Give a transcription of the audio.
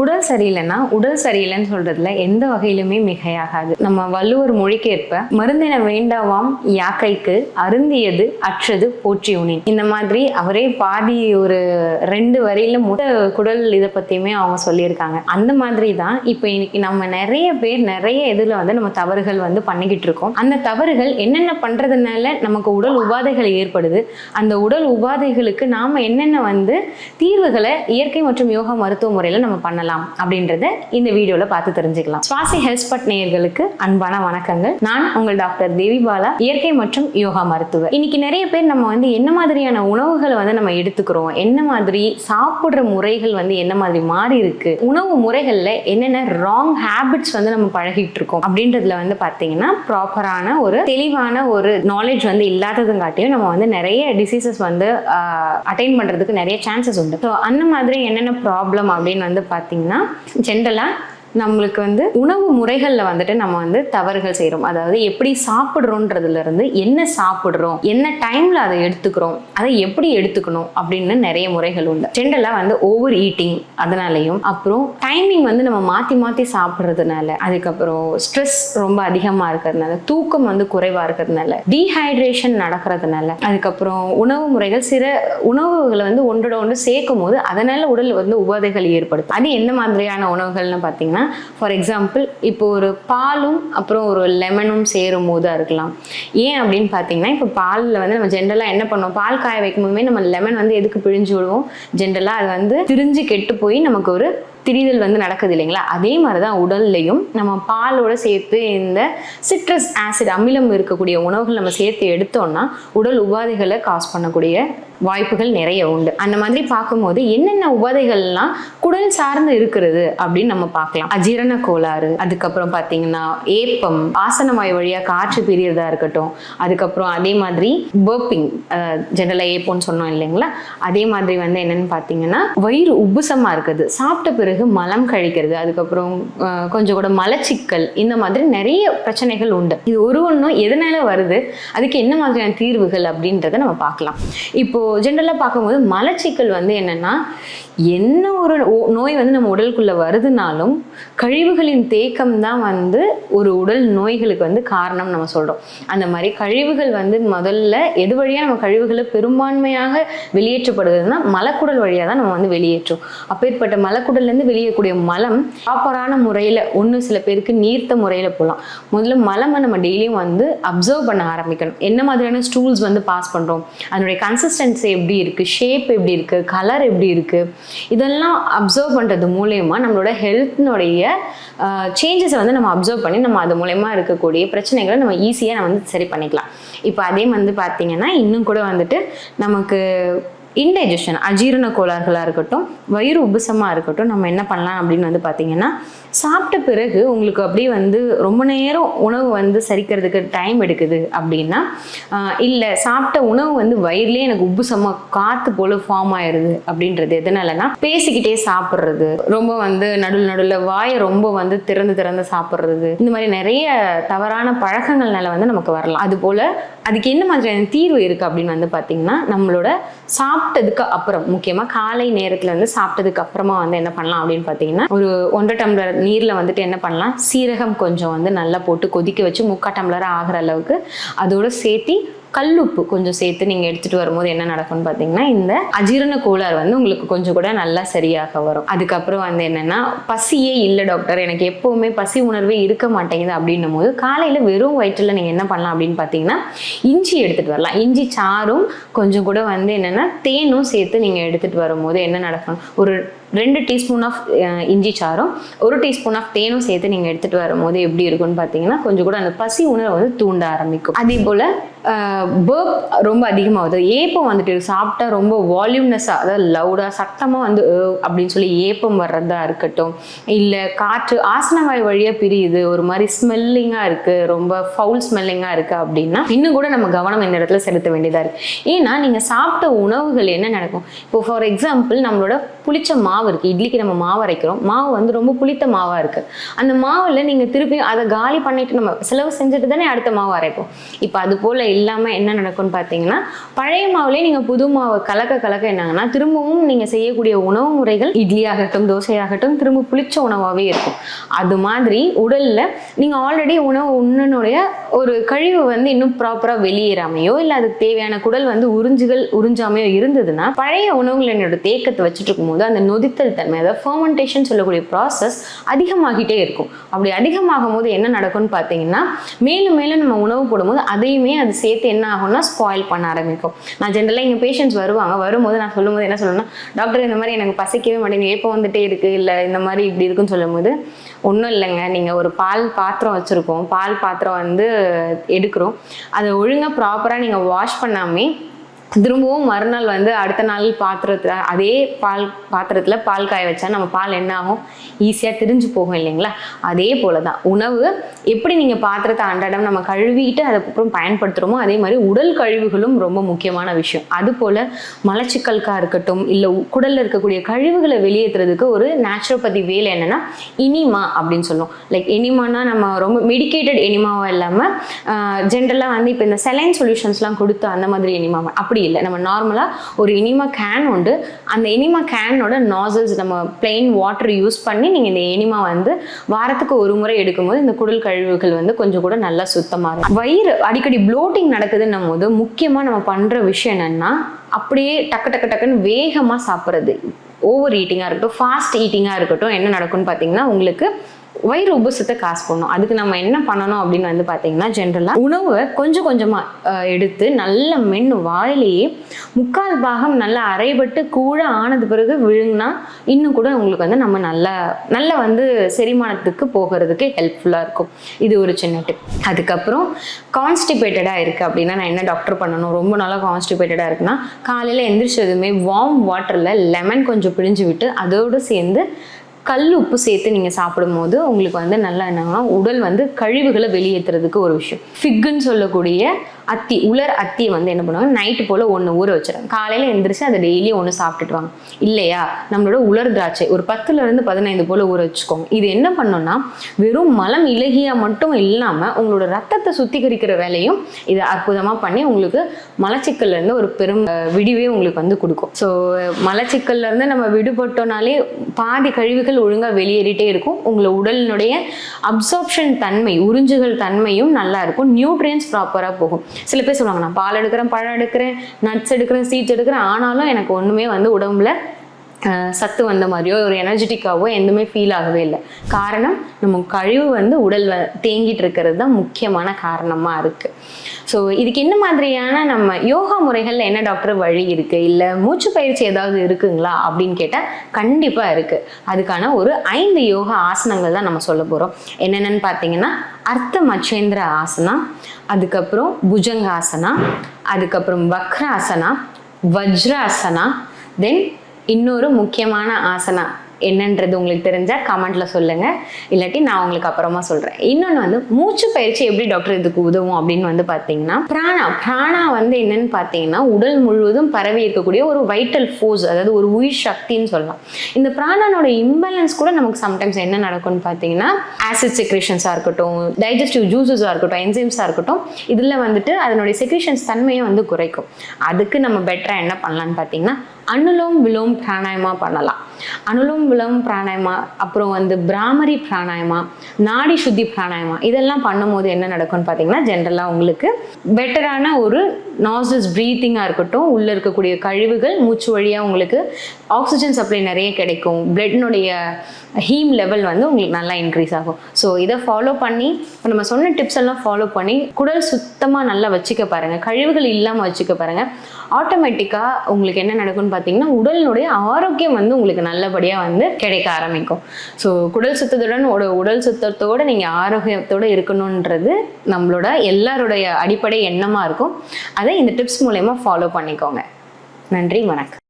உடல் சரியில்லைன்னா உடல் சரியில்லைன்னு சொல்றதுல எந்த வகையிலுமே மிகையாகாது. நம்ம வள்ளுவர் மொழிக்கேற்ப மருந்தின வேண்டாவாம் யாக்கைக்கு அருந்தியது அற்றது போற்றி உணி. இந்த மாதிரி அவரே பாதி ஒரு 2 வரியில குடல் இதை பத்தியுமே அவங்க சொல்லியிருக்காங்க. அந்த மாதிரி தான் இப்போ இன்னைக்கு நம்ம நிறைய பேர் நிறைய இதுல நம்ம தவறுகள் பண்ணிக்கிட்டு இருக்கோம். அந்த தவறுகள் என்னென்ன பண்றதுனால நமக்கு உடல் உபாதைகள் ஏற்படுது, அந்த உடல் உபாதைகளுக்கு நாம என்னென்ன தீர்வுகளை இயற்கை மற்றும் யோகா மருத்துவ முறையில நம்ம பண்ணலாம் அப்படின்றத இந்த வீடியோல பார்த்து தெரிஞ்சுக்கலாம். சுவாசி ஹெல்த் நேயர்களுக்கு அன்பான வணக்கங்கள். நான் உங்கள் டாக்டர் தேவி பாலா, இயற்கை மற்றும் யோகா மருத்துவர். இன்னைக்கு நிறைய பேர் நம்ம என்ன மாதிரியான உணவுகளை நம்ம எடுத்துக்கிறோம், என்ன மாதிரி சாப்பிடுற முறைகள் என்ன மாதிரி மாறி இருக்கு, உணவு முறைகள்ல என்னென்ன ராங் ஹேபிட்ஸ் நம்ம பழகிட்டு இருக்கோம் அப்படின்றதுல பாத்தீங்கன்னா ப்ராப்பரான ஒரு தெளிவான ஒரு நாலேஜ் இல்லாததுங்காட்டியும் நம்ம நிறைய டிசீசஸ் அட்டைன் பண்றதுக்கு நிறைய சான்சஸ் உண்டு. ஸோ அந்த மாதிரி என்னென்ன ப்ராப்ளம் அப்படின்னு பார்த்தீங்கன்னா ஜென்ரலா நம்மளுக்கு உணவு முறைகள்ல நம்ம தவறுகள் செய்யறோம். அதாவது எப்படி சாப்பிடுறோன்றதுல இருந்து என்ன சாப்பிடுறோம், என்ன டைம்ல அதை எடுத்துக்கிறோம், அதை எப்படி எடுத்துக்கணும் அப்படின்னு நிறைய முறைகள் உண்டு. ஜென்ரலா ஓவர் ஈட்டிங் அதனாலையும், அப்புறம் டைமிங் நம்ம மாத்தி மாத்தி சாப்பிடுறதுனால, அதுக்கப்புறம் ஸ்ட்ரெஸ் ரொம்ப அதிகமா இருக்கிறதுனால, தூக்கம் குறைவா இருக்கிறதுனால, டீஹைட்ரேஷன் நடக்கிறதுனால, அதுக்கப்புறம் உணவு முறைகள் சில உணவுகளை ஒன்றோட ஒன்று சேர்க்கும் போது அதனால உடல் உபாதைகள் ஏற்படுது. அது எந்த மாதிரியான உணவுகள்னு பார்த்தீங்கன்னா, ஃபார் எக்ஸாம்பிள் இப்போ ஒரு பாலும் அப்புறம் ஒரு லெமனும் சேரும் போதா இருக்கலாம். ஏன் அப்படின்னு பார்த்தீங்கன்னா, இப்போ பாலில் நம்ம ஜென்ரலாக என்ன பண்ணுவோம், பால் காய வைக்கும் போதுமே நம்ம லெமன் எதுக்கு பிழிஞ்சு விடுவோம், ஜென்ரலாக அது திரிஞ்சு கெட்டு போய் நமக்கு ஒரு திரிதல் நடக்குது இல்லைங்களா. அதே மாதிரிதான் உடல்லையும் நம்ம பாலோட சேர்த்து இந்த சிட்ரஸ் ஆசிட் அமிலம் இருக்கக்கூடிய உணவுகள் நம்ம சேர்த்து எடுத்தோம்னா உடல் உபாதைகளை காஸ் பண்ணக்கூடிய வாய்ப்புகள் நிறைய உண்டு. அந்த மாதிரி பார்க்கும்போது என்னென்ன உபாதைகள்லாம் குடல் சார்ந்து இருக்கிறது அப்படின்னு நம்ம பார்க்கலாம். அஜீரண கோளாறு, அதுக்கப்புறம் பார்த்தீங்கன்னா ஏப்பம், ஆசனவாய் வழியா காற்று பிரியறதா இருக்கட்டும், அதுக்கப்புறம் அதே மாதிரி பர்பிங், ஜெனரலா ஏப்போன்னு சொன்னோம் இல்லைங்களா. அதே மாதிரி என்னன்னு பார்த்தீங்கன்னா வயிறு உப்புசமா இருக்குது, சாப்பிட்ட பிறகு மலம் கழிக்கிறது, அதுக்கப்புறம் கொஞ்சம் கூட மலச்சிக்கல், இந்த மாதிரி நிறைய பிரச்சனைகள் உண்டு. இது ஒன்றும் எதனால வருது, அதுக்கு என்ன மாதிரியான தீர்வுகள் அப்படின்றத நம்ம பார்க்கலாம். இப்போ ஜென்ரலா பார்க்கும்போது மலச்சிக்கல் என்னன்னா, என்ன ஒரு நோய் நம்ம உடலுக்குள்ள வருதுனாலும் கழிவுகளின் தேக்கம் தான் ஒரு உடல் நோய்களுக்கு காரணம் நம்ம சொல்றோம். அந்த மாதிரி கழிவுகள் முதல்ல எது வழியா நம்ம கழிவுகளை பெரும்பான்மையாக வெளியேற்றப்படுதுன்னா மலக்குடல் வழியா தான் நம்ம வெளியேற்றோம். அப்பேற்பட்ட மலக்குடல்ல இருந்து வெளியேறக்கூடிய மலம் ப்ராப்பரான முறையில, ஒன்று சில பேருக்கு நீர்த்த முறையில போகலாம். முதல்ல மலம் நம்ம டெய்லியும் அப்சர்வ் பண்ண ஆரம்பிக்கணும். என்ன மாதிரியான ஸ்டூல்ஸ் பாஸ் பண்றோம், அதனுடைய கன்சிஸ்டன்சி எப்படி இருக்கு, ஷேப் எப்படி இருக்கு, கலர் எப்படி இருக்கு, இதெல்லாம் அப்சர்வ் பண்றது மூலயமா நம்மளோட ஹெல்த்னுடைய சேஞ்சஸை நம்ம அப்சர்வ் பண்ணி நம்ம அது மூலயமா இருக்கக்கூடிய பிரச்சனைகளை நம்ம ஈஸியாக சரி பண்ணிக்கலாம். இப்போ அதே பார்த்தீங்கன்னா இன்னும் கூட நமக்கு இன்டைஜஷன், அஜீரண கோளாறுகளாக இருக்கட்டும், வயிறு உபசமாக இருக்கட்டும், நம்ம என்ன பண்ணலாம் அப்படின்னு பார்த்தீங்கன்னா, சாப்பிட்ட பிறகு உங்களுக்கு அப்படியே ரொம்ப நேரம் உணவு சரிக்கிறதுக்கு டைம் எடுக்குது அப்படின்னா, இல்லை சாப்பிட்ட உணவு வயிறுலேயே எனக்கு உப்புசமாக காற்று போல ஃபார்ம் ஆயிடுது அப்படின்றது எதனாலனா, பேசிக்கிட்டே சாப்பிட்றது, ரொம்ப நடுவில் வாயை ரொம்ப திறந்து சாப்பிட்றது, இந்த மாதிரி நிறைய தவறான பழக்கங்கள்னால நமக்கு வரலாம். அது போல் அதுக்கு என்ன மாதிரியான தீர்வு இருக்குது அப்படின்னு பார்த்தீங்கன்னா, நம்மளோட சாப்பிட்டதுக்கு அப்புறம், முக்கியமாக காலை நேரத்தில் சாப்பிட்டதுக்கு அப்புறமா என்ன பண்ணலாம் அப்படின்னு பார்த்தீங்கன்னா, ஒரு 1.5 டம்ளர் நீரில் என்ன பண்ணலாம், சீரகம் கொஞ்சம் நல்லா போட்டு கொதிக்க வச்சு 3/4 டம்ளர் ஆகிற அளவுக்கு அதோட சேர்த்து கல்லுப்பு கொஞ்சம் சேர்த்து நீங்கள் எடுத்துகிட்டு வரும்போது என்ன நடக்கும்னு பார்த்தீங்கன்னா, இந்த அஜீரண கோளாறு உங்களுக்கு கொஞ்சம் கூட நல்லா சரியாக வரும். அதுக்கப்புறம் என்னென்னா, பசியே இல்லை டாக்டர், எனக்கு எப்போவுமே பசி உணர்வே இருக்க மாட்டேங்குது அப்படின்னும் போது காலையில் வெறும் வயிற்றில் நீங்கள் என்ன பண்ணலாம் அப்படின்னு பார்த்தீங்கன்னா, இஞ்சி எடுத்துகிட்டு வரலாம். இஞ்சி சாறும் கொஞ்சம் கூட என்னென்னா தேனும் சேர்த்து நீங்கள் எடுத்துகிட்டு வரும்போது என்ன நடக்கும், ஒரு 2 டீஸ்பூன் ஆஃப் இஞ்சி சாறும் 1 டீஸ்பூன் ஆஃப் தேனும் சேர்த்து நீங்கள் எடுத்துகிட்டு வரும்போது எப்படி இருக்குன்னு பார்த்தீங்கன்னா, கொஞ்சம் கூட அந்த பசி உணர்வு தூண்ட ஆரம்பிக்கும். அதே போல் பர்ப் ரொம்ப அதிகமாகுது, ஏப்பம் சாப்பிட்டா ரொம்ப வால்யூம்னஸாக, அதாவது லவுடாக சத்தமாக அப்படின்னு சொல்லி ஏப்பம் வர்றதா இருக்கட்டும், இல்லை காற்று ஆசனவாய் வழியாக பிரியுது, ஒரு மாதிரி ஸ்மெல்லிங்காக இருக்குது, ரொம்ப ஃபவுல் ஸ்மெல்லிங்காக இருக்குது அப்படின்னா இன்னும் கூட நம்ம கவனம் இந்த இடத்துல செலுத்த வேண்டியதாக இருக்குது. ஏன்னா நீங்கள் சாப்பிட்ட உணவுகள் என்ன நடக்கும், இப்போ ஃபார் எக்ஸாம்பிள் நம்மளோட புளிச்ச மாவு இருக்குது, இட்லிக்கு நம்ம மாவு அரைக்கிறோம், மாவு வந்து ரொம்ப புளித்த மாவாக இருக்குது. அந்த மாவில் நீங்கள் திருப்பி அதை காலி பண்ணிட்டு நம்ம செலவு செஞ்சுட்டு தானே அடுத்த மாவு அரைப்போம். இப்போ அது போல் இல்லாமல் என்ன நடக்கும்னு பார்த்தீங்கன்னா, பழைய மாவுலேயே நீங்கள் புது மாவு கலக்க கலக்க என்னாங்கன்னா திரும்பவும் நீங்கள் செய்யக்கூடிய உணவு முறைகள் இட்லி ஆகட்டும் தோசை ஆகட்டும் திரும்ப புளிச்ச உணவாகவே இருக்கும். அது மாதிரி உடலில் நீங்கள் ஆல்ரெடி உணவு உண்ணனுடைய ஒரு கழிவு வந்து இன்னும் ப்ராப்பராக வெளியேறாமையோ இல்லை அதுக்கு தேவையான குடல் வந்து உறிஞ்சாமையோ இருந்ததுன்னா பழைய உணவுகளோட தேக்கத்தை வச்சுட்டு இருக்கும்போது அந்த நொதித்தல் தன்மை, அதாவது ஃபர்மெண்டேஷன் சொல்லக்கூடிய ப்ராசஸ் அதிகமாகிட்டே இருக்கும். அப்படி அதிகமாகும் போது என்ன நடக்கும்னு பார்த்தீங்கன்னா, மேலும் மேலும் நம்ம உணவு போடும்போது அதையுமே அது சேர்த்து என்ன ஆகும்னா ஸ்பாயில் பண்ண ஆரம்பிக்கும். நான் ஜென்ரலாக இங்கே பேஷண்ட்ஸ் வரும்போது நான் சொல்லும்போது என்ன சொல்லணும்னா, டாக்டர் இந்த மாதிரி எனக்கு பசிக்கவே மாட்டேங்குது, ஏப்போ வந்துட்டே இருக்கு, இல்லை இந்த மாதிரி இப்படி இருக்குன்னு சொல்லும்போது, ஒன்றும் இல்லைங்க, நீங்கள் ஒரு பால் பாத்திரம் வச்சுருக்கோம், பால் பாத்திரம் வந்து எடுக்கிறோம், அதை ஒழுங்காக ப்ராப்பராக நீங்கள் வாஷ் பண்ணாமே திரும்பவும் மறுநாள் வந்து அடுத்த நாள் பாத்திரத்தில் அதே பாத்திரத்தில் பால் காய வச்சா நம்ம பால் என்ன ஆகும், ஈஸியாக திரிஞ்சு போகும் இல்லைங்களா? அதே போல தான் உணவு எப்படி நீங்கள் பாத்திரத்தை அன்றாடம் நம்ம கழுவிட்டு அதுக்கப்புறம் பயன்படுத்துகிறோமோ அதே மாதிரி உடல் கழிவுகளும் ரொம்ப முக்கியமான விஷயம். அதுபோல் மலச்சிக்கலுக்காக இருக்கட்டும் இல்லை குடலில் இருக்கக்கூடிய கழிவுகளை வெளியேற்றுறதுக்கு ஒரு நேச்சுரோபதி வேலை என்னென்னா இனிமா அப்படின்னு சொல்லுவோம். லைக் எனிமானா நம்ம ரொம்ப மெடிக்கேட்டட் எனிமாவாக இல்லாமல் ஜென்ரலாக வந்து இப்போ இந்த செலைன் சொல்யூஷன்ஸ்லாம் கொடுத்து அந்த மாதிரி எனிமாவை அப்படி இல்லை. நம்ம நார்மலாக ஒரு எனிமா கேன் உண்டு, அந்த எனிமா கேனோட நாசல்ஸ் நம்ம பிளெயின் வாட்டர் யூஸ் பண்ணி நீங்கள் இந்த எனிமா வந்து வாரத்துக்கு ஒரு முறை எடுக்கும்போது இந்த குடல் கழிவுகள் வந்து கொஞ்சம் கூட நல்லா சுத்தமாக. வயிறு அடிக்கடி ப்ளோட்டிங் நடக்குதுன்னும் போது முக்கியமாக நம்ம பண்ணுற விஷயம் என்னென்னா, அப்படியே டக்குன்னு வேகமாக சாப்பிட்றது, ஓவர் ஈட்டிங்காக இருக்கட்டும் ஃபாஸ்ட் ஈட்டிங்காக இருக்கட்டும், என்ன நடக்கும்னு பார்த்தீங்கன்னா உங்களுக்கு வயிறு உபசத்தை காசு பண்ணணும். அதுக்கு நம்ம என்ன பண்ணணும் அப்படின்னு வந்து பார்த்தீங்கன்னா, ஜென்ரலாக உணவை கொஞ்சம் கொஞ்சமாக எடுத்து நல்ல மென்று வாயிலேயே 3/4 பாகம் நல்லா அரைபட்டு கூட ஆனது பிறகு விழுங்கினா இன்னும் கூட உங்களுக்கு வந்து நம்ம நல்ல வந்து செரிமானத்துக்கு போகிறதுக்கு ஹெல்ப்ஃபுல்லாக இருக்கும். இது ஒரு சின்ன டிப். அதுக்கப்புறம் கான்ஸ்டிபேட்டடாக இருக்குது அப்படின்னா நான் என்ன டாக்டர் பண்ணணும், ரொம்ப நாளாக கான்ஸ்டிபேட்டடாக இருக்குன்னா காலையில் எந்திரிச்சதுமே வார்ம் வாட்டரில் லெமன் கொஞ்சம் பிழிஞ்சு விட்டு அதோடு சேர்ந்து கல் உப்பு சேர்த்து நீங்கள் சாப்பிடும்போது உங்களுக்கு வந்து நல்லா என்னன்னா உடல் வந்து கழிவுகளை வெளியேற்றுறதுக்கு ஒரு விஷயம். ஃபிக்குன்னு சொல்லக்கூடிய அத்தி, உலர் அத்தியை வந்து என்ன பண்ணுவாங்க, நைட்டு போல் ஒன்று ஊற வச்சிருவாங்க, காலையில் எந்திரிச்சு அதை டெய்லி ஒன்று சாப்பிட்டுட்டு வாங்க. இல்லையா நம்மளோட உலர் திராட்சை ஒரு 10 to 15 போல் ஊற வச்சுக்கோங்க. இது என்ன பண்ணோம்னா வெறும் மலம் இலகியா மட்டும் இல்லாமல் உங்களோட ரத்தத்தை சுத்திகரிக்கிற வேலையும் இது அற்புதமாக பண்ணி உங்களுக்கு மலச்சிக்கல்லேருந்து ஒரு பெரும் விடிவே உங்களுக்கு வந்து கொடுக்கும். ஸோ மலச்சிக்கல்லேருந்து நம்ம விடுபட்டோனாலே பாதி கழிவுகள் ஒழுங்காக வெளியேறிட்டே இருக்கும். உங்களை உடலினுடைய அப்சார்ப்ஷன் தன்மை, உறிஞ்சுகள் தன்மையும் நல்லா இருக்கும், நியூட்ரியன்ஸ் ப்ராப்பராக போகும். சில பேர் சொல்லுவாங்க, நான் பால் எடுக்கிறேன், பழம் எடுக்கிறேன், நட்ஸ் எடுக்கிறேன், சீட்ஸ் எடுக்கிறேன், ஆனாலும் எனக்கு ஒன்றுமே வந்து உடம்புல சத்து வந்த மாதிரியோ ஒரு எனர்ஜெட்டிக்காவோ எதுவுமே ஃபீல் ஆகவே இல்லை. காரணம் நம்ம கழிவு வந்து உடல் தேங்கிட்டு இருக்கிறது தான் முக்கியமான காரணமாக இருக்குது. ஸோ இதுக்கு என்ன மாதிரியான நம்ம யோகா முறைகளில் என்ன டாக்டர் வழி இருக்குது, இல்லை மூச்சு பயிற்சி ஏதாவது இருக்குங்களா அப்படின்னு கேட்டால் கண்டிப்பாக இருக்குது. அதுக்கான ஒரு 5 யோகா ஆசனங்கள் தான் நம்ம சொல்ல போகிறோம். என்னென்னு பார்த்தீங்கன்னா அர்த்த மச்சேந்திர ஆசனா, அதுக்கப்புறம் புஜங்காசனா, அதுக்கப்புறம் வக்ராசனா, வஜ்ராசனா, தென் இன்னொரு முக்கியமான ஆசனா என்னன்றது உங்களுக்கு தெரிஞ்சால் கமெண்ட்ல சொல்லுங்க, இல்லாட்டி நான் உங்களுக்கு அப்புறமா சொல்கிறேன். இன்னொன்று வந்து மூச்சு பயிற்சி எப்படி டாக்டர் இதுக்கு உதவும் அப்படின்னு வந்து பார்த்தீங்கன்னா பிராணா வந்து என்னன்னு பார்த்தீங்கன்னா உடல் முழுவதும் பரவி இருக்கக்கூடிய ஒரு வைட்டல் ஃபோர்ஸ், அதாவது ஒரு உயிர் சக்தின்னு சொல்லலாம். இந்த பிராணனோட இம்பேலன்ஸ் கூட நமக்கு சம்டைம்ஸ் என்ன நடக்கும்னு பார்த்தீங்கன்னா ஆசிட் செக்ரேஷன்ஸாக இருக்கட்டும், டைஜஸ்டிவ் ஜூஸஸாக இருக்கட்டும், என்சைம்ஸாக இருக்கட்டும், இதில் வந்துட்டு அதனுடைய செக்ரேஷன்ஸ் தன்மையை வந்து குறைக்கும். அதுக்கு நம்ம பெட்டராக என்ன பண்ணலான்னு பார்த்தீங்கன்னா அனுலோம் விலோம் பிராணாயமா பண்ணலாம். அனுலோம் விலோம் பிராணாயமா, அப்புறம் வந்து பிராமரி பிராணாயமா, நாடி சுத்தி பிராணாயமா, இதெல்லாம் பண்ணும்போது என்ன நடக்கும்னு பார்த்தீங்கன்னா ஜென்ரலாக உங்களுக்கு பெட்டரான ஒரு நாசஸ் ப்ரீத்திங்காக இருக்கட்டும், உள்ளே இருக்கக்கூடிய கழிவுகள் மூச்சு வழியாக உங்களுக்கு ஆக்சிஜன் சப்ளை நிறைய கிடைக்கும், பிளட்னுடைய ஹீம் லெவல் வந்து உங்களுக்கு நல்லா இன்க்ரீஸ் ஆகும். ஸோ இதை ஃபாலோ பண்ணி நம்ம சொன்ன டிப்ஸ் எல்லாம் ஃபாலோ பண்ணி குடல் சுத்தமாக நல்லா வச்சுக்க பாருங்கள், கழிவுகள் இல்லாமல் வச்சுக்க பாருங்கள். ஆட்டோமேட்டிக்காக உங்களுக்கு என்ன நடக்கும்னு பார்த்தீங்கன்னா உடலினுடைய ஆரோக்கியம் வந்து உங்களுக்கு நல்லபடியாக வந்து கிடைக்க ஆரம்பிக்கும். ஸோ குடல் சுத்தத்துடன் உடல் சுத்தத்தோடு நீங்கள் ஆரோக்கியத்தோடு இருக்கணுன்றது நம்மளோட எல்லாருடைய அடிப்படை எண்ணமாக இருக்கும். அதை இந்த டிப்ஸ் மூலயமா ஃபாலோ பண்ணிக்கோங்க. நன்றி, வணக்கம்.